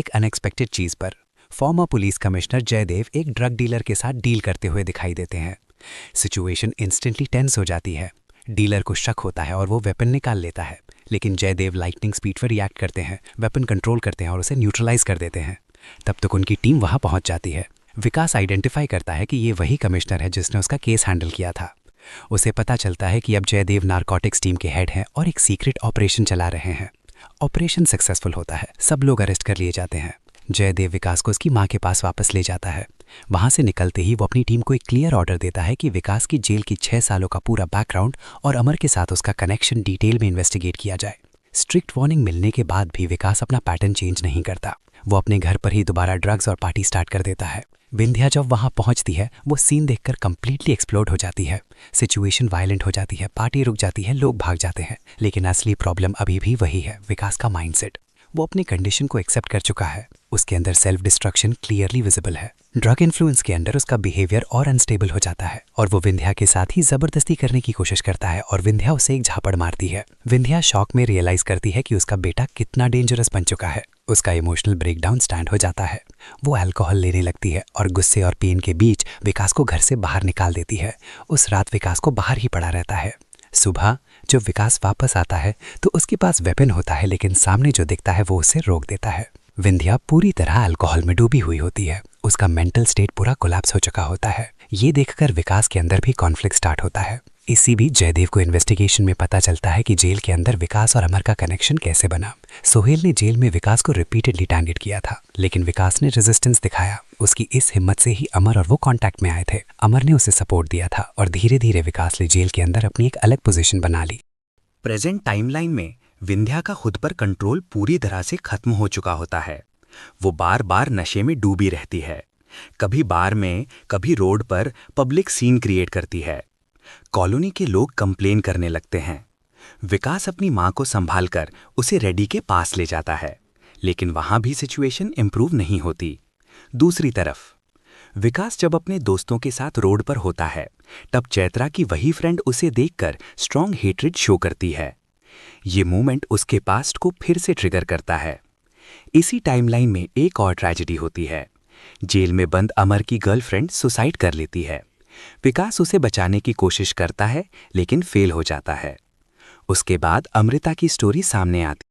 एक अनएक्सपेक्टेड चीज पर फॉर्मर पुलिस कमिश्नर जयदेव एक ड्रग डीलर के साथ डील करते हुए दिखाई देते हैं। सिचुएशन इंस्टेंटली टेंस हो जाती है। डीलर को शक होता है और वो वेपन निकाल लेता है, लेकिन जयदेव लाइटनिंग स्पीड पर रिएक्ट करते हैं, वेपन कंट्रोल करते हैं और उसे न्यूट्रलाइज कर देते हैं। तब तक उनकी टीम वहां पहुंच जाती है। विकास आइडेंटिफाई करता है कि ये वही कमिश्नर है जिसने उसका केस हैंडल किया था। उसे पता चलता है कि अब जयदेव नारकोटिक्स टीम के हेड हैं और एक सीक्रेट ऑपरेशन चला रहे हैं। ऑपरेशन सक्सेसफुल होता है, सब लोग अरेस्ट कर लिए जाते हैं। जयदेव विकास को उसकी मां के पास वापस ले जाता है। वहां से निकलते ही वो अपनी टीम को एक क्लियर ऑर्डर देता है कि विकास की जेल की 6 सालों का पूरा बैकग्राउंड और अमर के साथ उसका कनेक्शन डिटेल में इन्वेस्टिगेट किया जाए। स्ट्रिक्ट वार्निंग मिलने के बाद भी विकास अपना पैटर्न चेंज नहीं करता। वो अपने घर पर ही दोबारा ड्रग्स और पार्टी स्टार्ट कर देता है। विंध्या जब वहां पहुंचती है वो सीन देखकर कंप्लीटली एक्सप्लोड हो जाती है। सिचुएशन वायलेंट हो जाती है, पार्टी रुक जाती है, लोग भाग जाते हैं। लेकिन असली प्रॉब्लम अभी भी वही है, विकास का माइंडसेट। वो अपनी कंडीशन को एक्सेप्ट कर चुका है। उसके अंदर सेल्फ डिस्ट्रक्शन क्लियरली विजिबल है। ड्रग इन्फ्लुएंस के अंदर उसका बिहेवियर और अनस्टेबल हो जाता है और वो विंध्या के साथ ही जबरदस्ती करने की कोशिश करता है और विंध्या उसे एक झापड़ मारती है। विंध्या शॉक में रियलाइज करती है कि उसका बेटा कितना डेंजरस बन चुका है। उसका इमोशनल ब्रेकडाउन स्टैंड हो जाता है। वो अल्कोहल लेने लगती है और गुस्से और पेन के बीच विकास को घर से बाहर निकाल देती है। उस रात विकास को बाहर ही पड़ा रहता है। सुबह जब विकास वापस आता है तो उसके पास वेपन होता है, लेकिन सामने जो दिखता है वो उसे रोक देता है। विंध्या पूरी तरह अल्कोहल में डूबी हुई होती है। उसका मेंटल स्टेट पूरा कोलैप्स हो चुका होता है। ये देखकर विकास के अंदर भी कॉन्फ्लिक्ट स्टार्ट होता है। इसी बीच जयदेव को इन्वेस्टिगेशन में पता चलता है कि जेल के अंदर विकास और अमर का कनेक्शन कैसे बना। सोहेल ने जेल में विकास को रिपीटेडली टारगेट किया था, लेकिन विकास ने रेजिस्टेंस दिखाया। उसकी इस हिम्मत से ही अमर और वो कांटेक्ट में आए थे। अमर ने उसे सपोर्ट दिया था और धीरे धीरे विकास ने जेल के अंदर अपनी एक अलग पोजीशन बना ली। प्रेजेंट टाइमलाइन में विंध्या का खुद पर कंट्रोल पूरी तरह से खत्म हो चुका होता है। वो बार बार नशे में डूबी रहती है। कभी बार में, कभी रोड पर पब्लिक सीन क्रिएट करती है। कॉलोनी के लोग कंप्लेन करने लगते हैं। विकास अपनी मां को संभालकर उसे रेडी के पास ले जाता है, लेकिन वहां भी सिचुएशन इंप्रूव नहीं होती। दूसरी तरफ विकास जब अपने दोस्तों के साथ रोड पर होता है, तब चैत्रा की वही फ्रेंड उसे देखकर स्ट्रॉन्ग हेट्रेड शो करती है। ये मूवमेंट उसके पास्ट को फिर से ट्रिगर करता है। इसी टाइमलाइन में एक और ट्रेजेडी होती है। जेल में बंद अमर की गर्लफ्रेंड सुसाइड कर लेती है। विकास उसे बचाने की कोशिश करता है, लेकिन फेल हो जाता है। उसके बाद अमृता की स्टोरी सामने आती